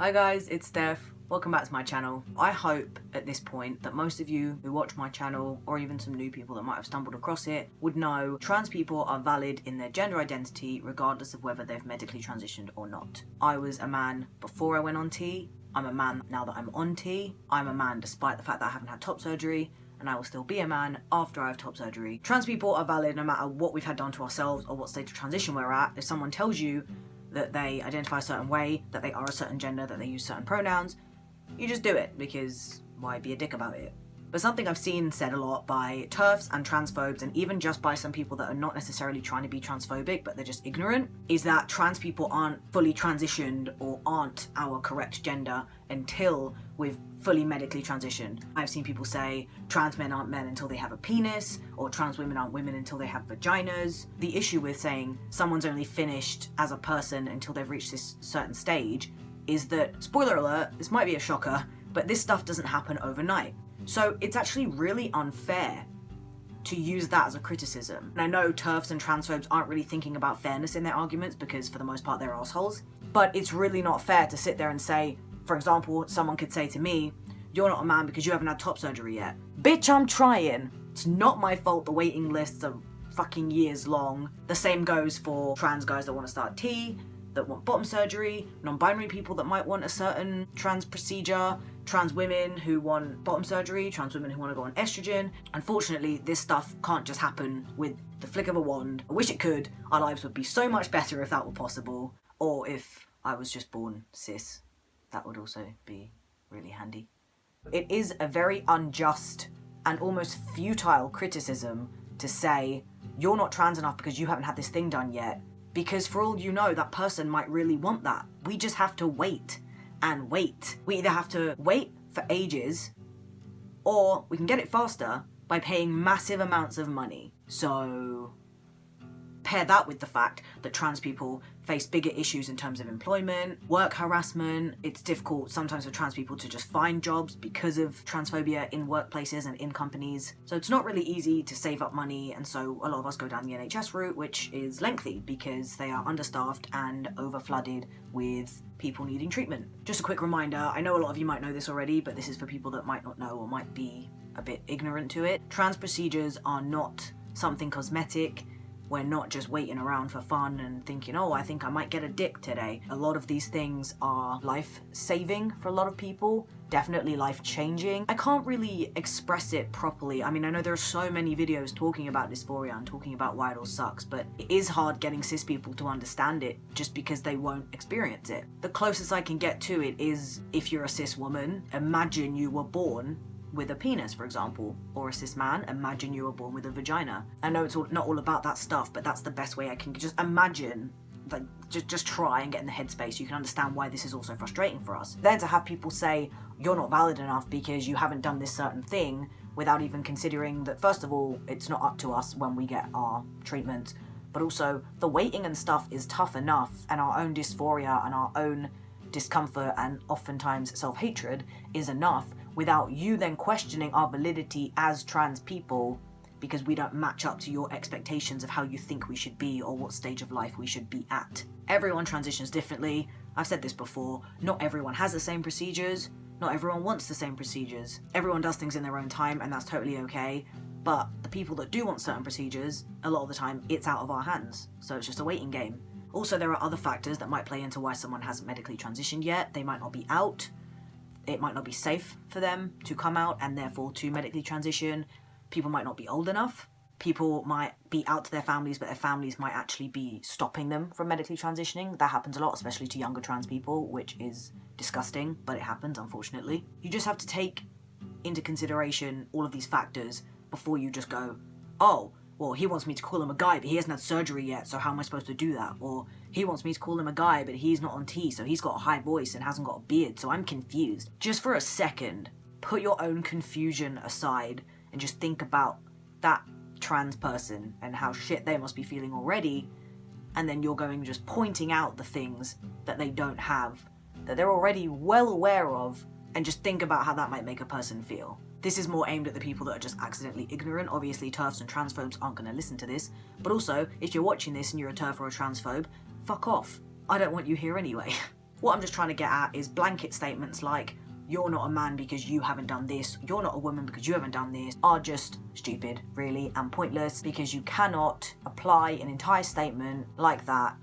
Hi guys, it's Steph. Welcome back to my channel. I hope at this point that most of you who watch my channel, or even some new people that might have stumbled across it, would know trans people are valid in their gender identity regardless of whether they've medically transitioned or not. I was a man before I went on T. I'm a man now that I'm on T. I'm a man despite the fact that I haven't had top surgery, and I will still be a man after I have top surgery. Trans people are valid no matter what we've had done to ourselves or what stage of transition we're at. If someone tells you that they identify a certain way, that they are a certain gender, that they use certain pronouns, you just do it, because why be a dick about it? But something I've seen said a lot by TERFs and transphobes, and even just by some people that are not necessarily trying to be transphobic, but they're just ignorant, is that trans people aren't fully transitioned or aren't our correct gender until we've fully medically transitioned. I've seen people say trans men aren't men until they have a penis, or trans women aren't women until they have vaginas. The issue with saying someone's only finished as a person until they've reached this certain stage is that, spoiler alert, this might be a shocker, but this stuff doesn't happen overnight. So it's actually really unfair to use that as a criticism. And I know TERFs and transphobes aren't really thinking about fairness in their arguments because for the most part they're assholes, but it's really not fair to sit there and say, for example, someone could say to me, "You're not a man because you haven't had top surgery yet." Bitch, I'm trying. It's not my fault the waiting lists are fucking years long. The same goes for trans guys that want to start T, that want bottom surgery, non-binary people that might want a certain trans procedure, trans women who want bottom surgery, trans women who want to go on estrogen. Unfortunately, this stuff can't just happen with the flick of a wand. I wish it could. Our lives would be so much better if that were possible. Or if I was just born cis. That would also be really handy. It is a very unjust and almost futile criticism to say, you're not trans enough because you haven't had this thing done yet. Because for all you know, that person might really want that. We just have to wait and wait. We either have to wait for ages, or we can get it faster by paying massive amounts of money. So pair that with the fact that trans people face bigger issues in terms of employment, work harassment. It's difficult sometimes for trans people to just find jobs because of transphobia in workplaces and in companies. So it's not really easy to save up money, and so a lot of us go down the NHS route, which is lengthy because they are understaffed and overflooded with people needing treatment. Just a quick reminder, I know a lot of you might know this already, but this is for people that might not know or might be a bit ignorant to it. Trans procedures are not something cosmetic. We're not just waiting around for fun and thinking, oh, I think I might get a dick today. A lot of these things are life-saving for a lot of people, definitely life-changing. I can't really express it properly. I mean, I know there are so many videos talking about dysphoria and talking about why it all sucks, but it is hard getting cis people to understand it just because they won't experience it. The closest I can get to it is if you're a cis woman, imagine you were born with a penis, for example, or a cis man, imagine you were born with a vagina. I know it's not all about that stuff, but that's the best way I can just imagine, like, just try and get in the headspace so you can understand why this is also frustrating for us. Then to have people say, you're not valid enough because you haven't done this certain thing, without even considering that, first of all, it's not up to us when we get our treatment, but also the waiting and stuff is tough enough, and our own dysphoria and our own discomfort and oftentimes self-hatred is enough without you then questioning our validity as trans people because we don't match up to your expectations of how you think we should be or what stage of life we should be at. Everyone transitions differently. I've said this before, not everyone has the same procedures, not everyone wants the same procedures. Everyone does things in their own time, and that's totally okay, but the people that do want certain procedures, a lot of the time it's out of our hands, so it's just a waiting game. Also, there are other factors that might play into why someone hasn't medically transitioned yet. They might not be out. It might not be safe for them to come out and therefore to medically transition. People might not be old enough. People might be out to their families, but their families might actually be stopping them from medically transitioning. That happens a lot, especially to younger trans people, which is disgusting, but it happens, unfortunately. You just have to take into consideration all of these factors before you just go, oh, well, he wants me to call him a guy, but he hasn't had surgery yet, so how am I supposed to do that? Or he wants me to call him a guy, but he's not on T, so he's got a high voice and hasn't got a beard, so I'm confused. Just for a second, put your own confusion aside and just think about that trans person and how shit they must be feeling already, and then you're going just pointing out the things that they don't have, that they're already well aware of, and just think about how that might make a person feel. This is more aimed at the people that are just accidentally ignorant. Obviously, TERFs and transphobes aren't going to listen to this. But also, if you're watching this and you're a TERF or a transphobe, fuck off. I don't want you here anyway. What I'm just trying to get at is blanket statements like, you're not a man because you haven't done this, you're not a woman because you haven't done this, are just stupid, really, and pointless, because you cannot apply an entire statement like that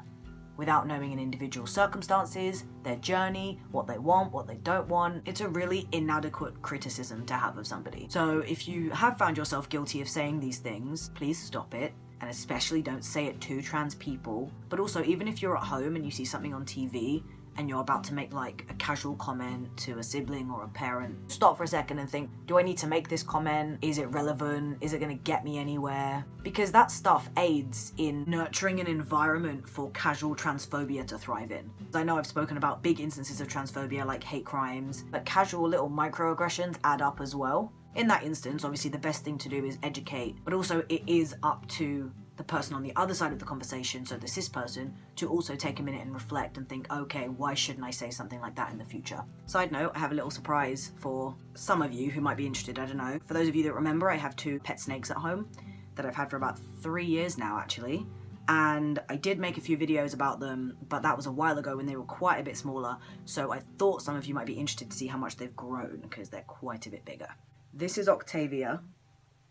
without knowing an individual's circumstances, their journey, what they want, what they don't want. It's a really inadequate criticism to have of somebody. So if you have found yourself guilty of saying these things, please stop it. And especially don't say it to trans people. But also, even if you're at home and you see something on TV and you're about to make like a casual comment to a sibling or a parent, stop for a second and think, do I need to make this comment? Is it relevant? Is it gonna get me anywhere? Because that stuff aids in nurturing an environment for casual transphobia to thrive in. I know I've spoken about big instances of transphobia like hate crimes, but casual little microaggressions add up as well. In that instance, obviously the best thing to do is educate, but also it is up to the person on the other side of the conversation, so the cis person, to also take a minute and reflect and think, okay, why shouldn't I say something like that in the future? Side note, I have a little surprise for some of you who might be interested, I don't know. For those of you that remember, I have 2 pet snakes at home that I've had for about 3 years now, actually. And I did make a few videos about them, but that was a while ago when they were quite a bit smaller, so I thought some of you might be interested to see how much they've grown, because they're quite a bit bigger. This is Octavia.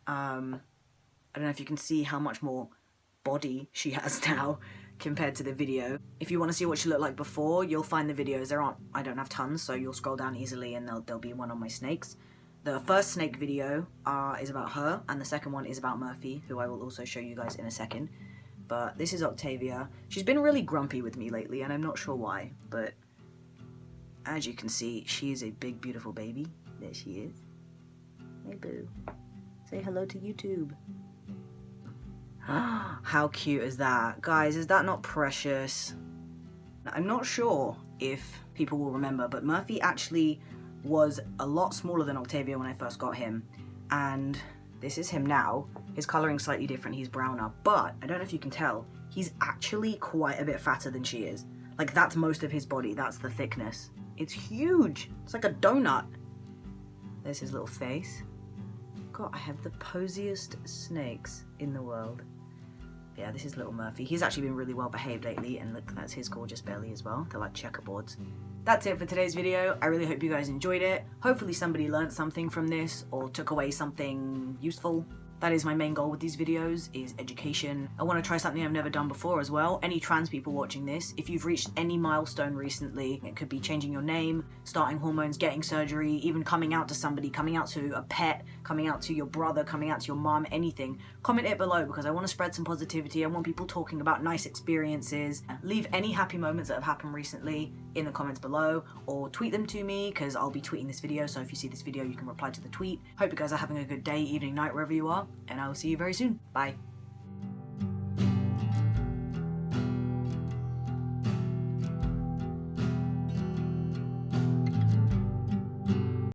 I don't know if you can see how much more body she has now compared to the video. If you want to see what she looked like before, you'll find the videos. I don't have tons, so you'll scroll down easily and there'll be one on my snakes. The first snake video is about her, and the second one is about Murphy, who I will also show you guys in a second. But this is Octavia. She's been really grumpy with me lately, and I'm not sure why, but as you can see, she is a big, beautiful baby. There she is. Hey, boo. Say hello to YouTube. How cute is that? Guys, is that not precious? I'm not sure if people will remember, but Murphy actually was a lot smaller than Octavia when I first got him. And this is him now. His coloring's slightly different, he's browner. But, I don't know if you can tell, he's actually quite a bit fatter than she is. Like, that's most of his body, that's the thickness. It's huge! It's like a donut. There's his little face. God, I have the posiest snakes in the world. Yeah, this is little Murphy. He's actually been really well behaved lately, and look, that's his gorgeous belly as well. They're like checkerboards. That's it for today's video. I really hope you guys enjoyed it. Hopefully somebody learned something from this or took away something useful. That is my main goal with these videos, is education. I want to try something I've never done before as well. Any trans people watching this, if you've reached any milestone recently, it could be changing your name, starting hormones, getting surgery, even coming out to somebody, coming out to a pet, coming out to your brother, coming out to your mom, anything, comment it below, because I want to spread some positivity. I want people talking about nice experiences. Leave any happy moments that have happened recently in the comments below, or tweet them to me, because I'll be tweeting this video, so if you see this video you can reply to the tweet. Hope you guys are having a good day, evening, night, wherever you are, and I will see you very soon. Bye.